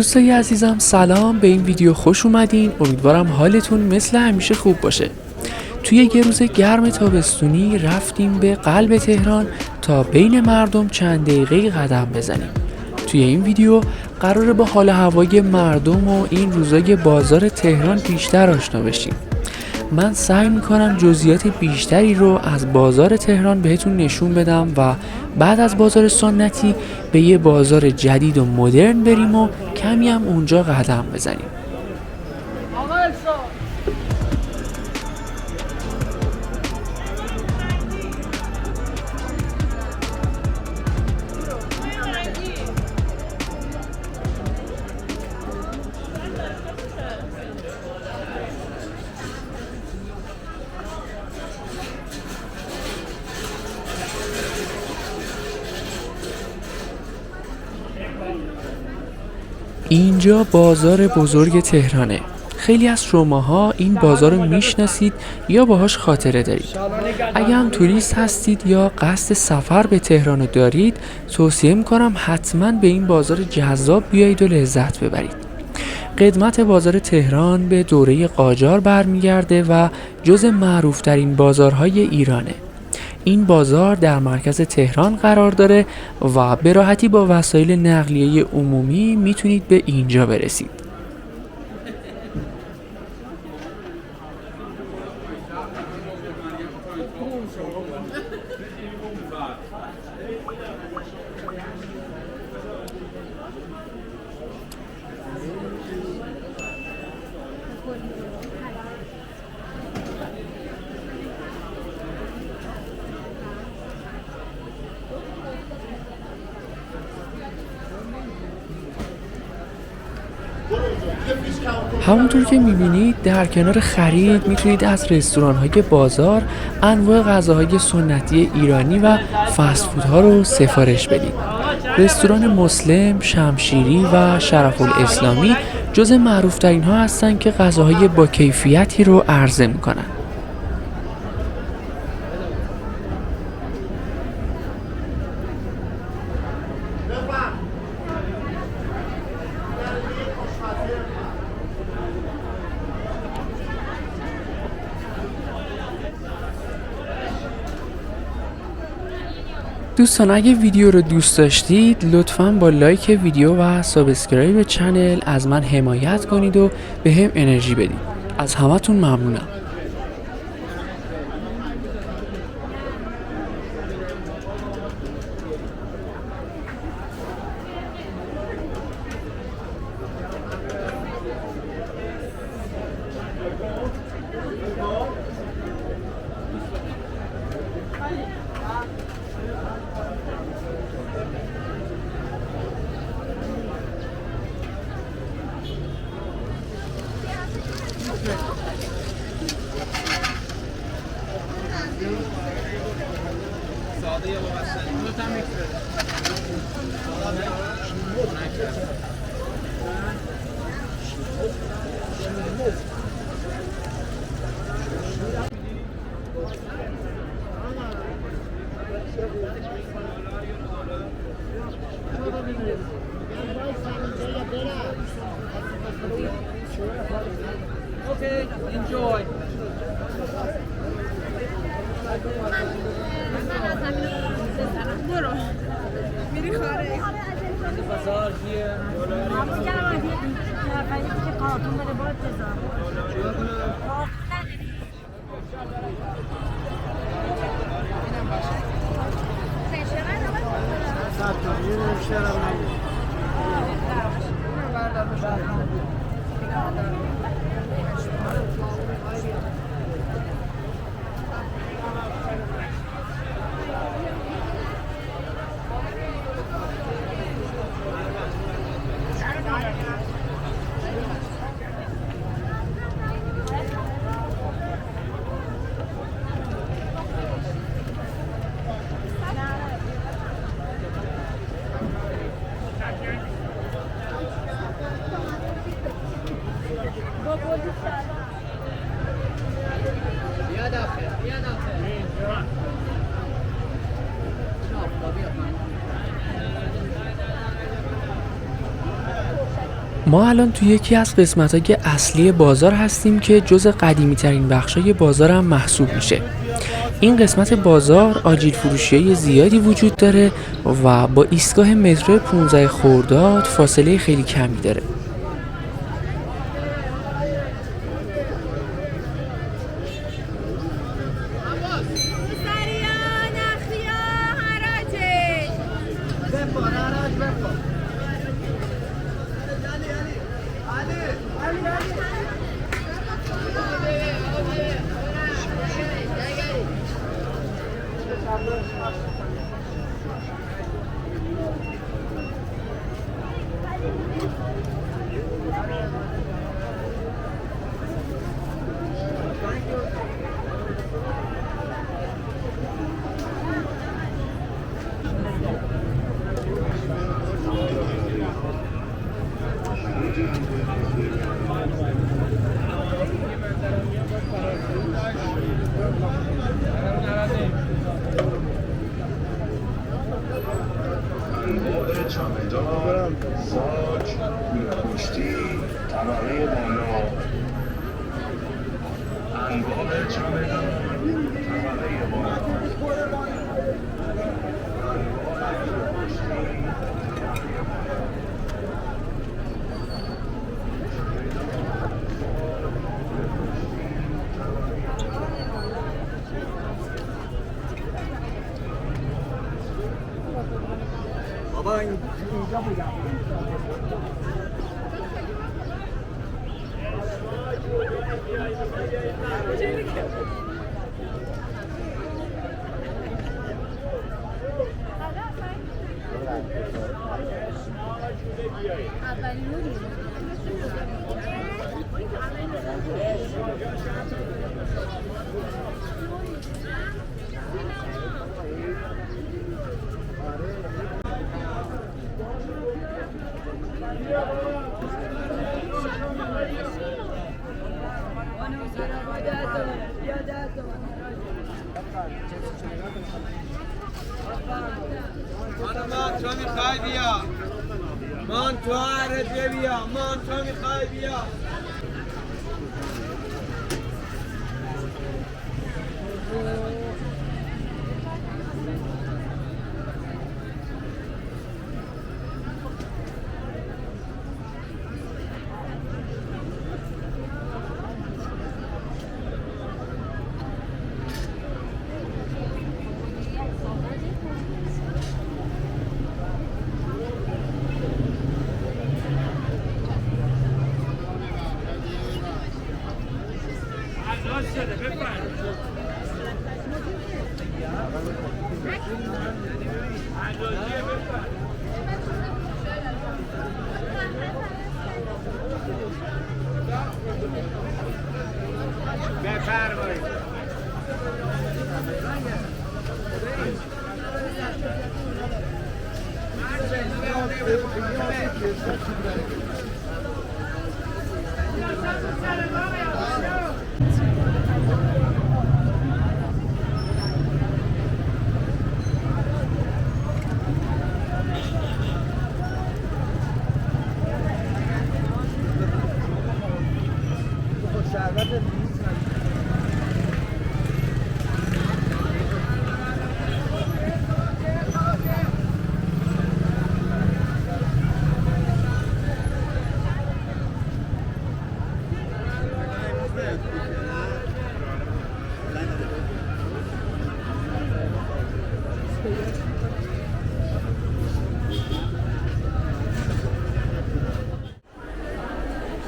دوستای عزیزم سلام، به این ویدیو خوش اومدین. امیدوارم حالتون مثل همیشه خوب باشه. توی یه روز گرم تابستونی رفتیم به قلب تهران تا بین مردم چند دقیقه قدم بزنیم. توی این ویدیو قراره با حال هوای مردم و این روزای بازار تهران بیشتر آشنا بشیم. من سعی میکنم جزئیات بیشتری رو از بازار تهران بهتون نشون بدم و بعد از بازار سنتی به یه بازار جدید و مدرن بریم و کمی هم اونجا قدم بزنیم. اینجا بازار بزرگ تهرانه. خیلی از شماها این بازار رو میشناسید یا باهاش خاطره دارید. اگه هم توریست هستید یا قصد سفر به تهران دارید، توصیه میکنم حتما به این بازار جذاب بیایید و لذت ببرید. قدمت بازار تهران به دوره قاجار برمیگرده و جز معروف ترین بازارهای ایرانه. این بازار در مرکز تهران قرار داره و به راحتی با وسایل نقلیه عمومی میتونید به اینجا برسید. همونطور که میبینید در کنار خرید میتونید از رستوران‌های بازار انواع غذاهای سنتی ایرانی و فست فودها رو سفارش بدید. رستوران مسلم، شمشیری و شرف الاسلامی جز معروف‌ترین ها هستن که غذاهای با کیفیتی رو عرضه میکنن. دوستان اگه ویدیو رو دوست داشتید لطفاً با لایک ویدیو و سابسکرایب چنل از من حمایت کنید و به هم انرژی بدید. از همتون ممنونم. Okay, enjoy. برو میری خارج بازار کیه؟ کارتون بده باید بذار ما الان توی یکی از قسمت‌های اصلی بازار هستیم که جز قدیمی ترین بخشای بازار هم محسوب میشه. این قسمت بازار آجیل فروشی‌های زیادی وجود داره و با ایستگاه مترو 15 خرداد فاصله خیلی کمی داره. چمدان، ساج، پوشتی، طبقه بالا، انواع چمدان، طبقه بالا. بابا اینجا بودم. مان تو میخوای بیا، مان تو عربیه بیا، مان تو میخوای بیا. بفرمایید.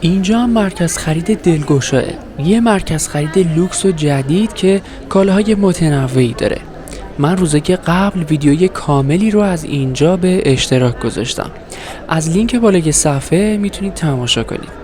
اینجا هم مرکز خرید دلگشاه، یه مرکز خرید لوکس و جدید که کالاهای متنوعی داره. من روزی که قبل ویدیوی کاملی رو از اینجا به اشتراک گذاشتم. از لینک بالای صفحه میتونید تماشا کنید.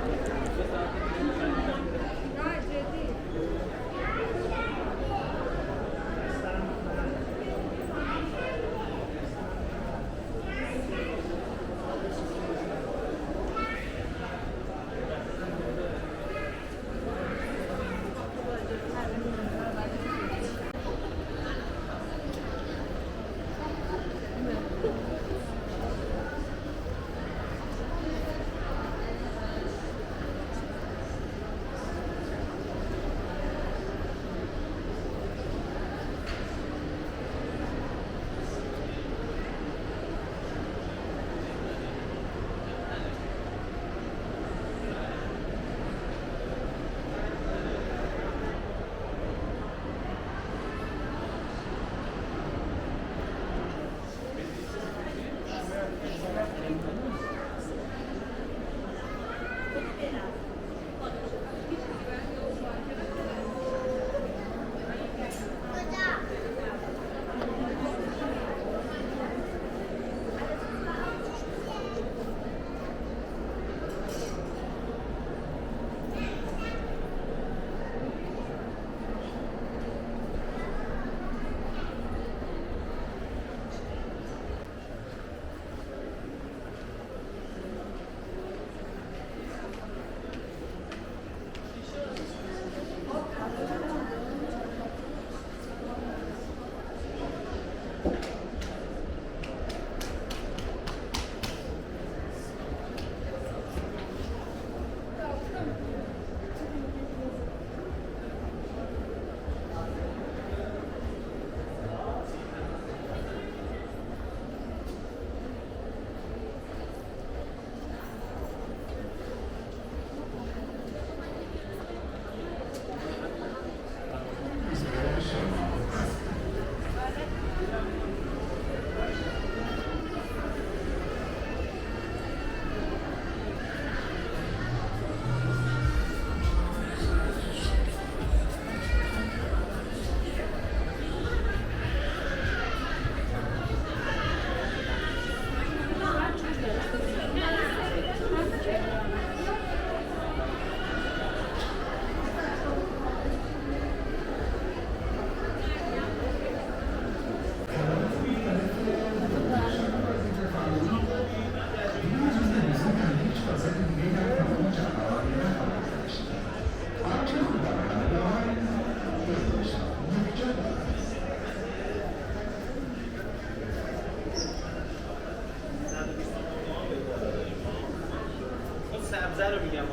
رو میگم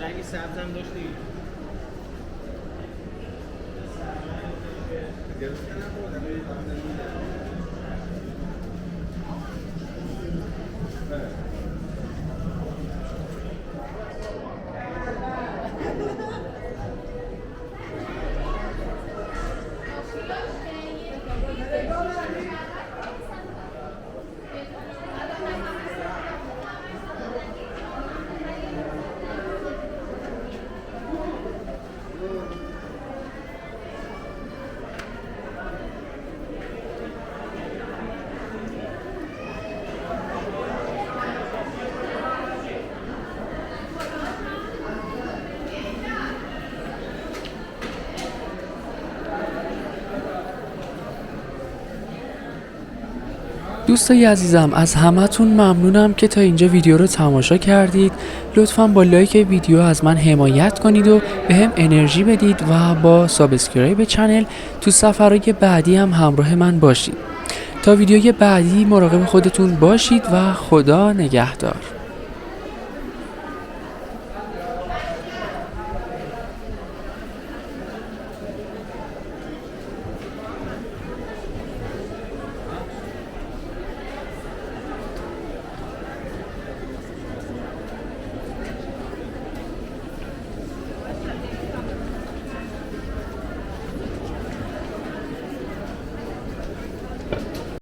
رنگ سبز هم داشت دیگه. دوستای عزیزم از همتون ممنونم که تا اینجا ویدیو رو تماشا کردید. لطفاً با لایک ویدیو از من حمایت کنید و به هم انرژی بدید و با سابسکرایب چنل تو سفرهای بعدی هم همراه من باشید. تا ویدیوی بعدی مراقب خودتون باشید و خدا نگهدار.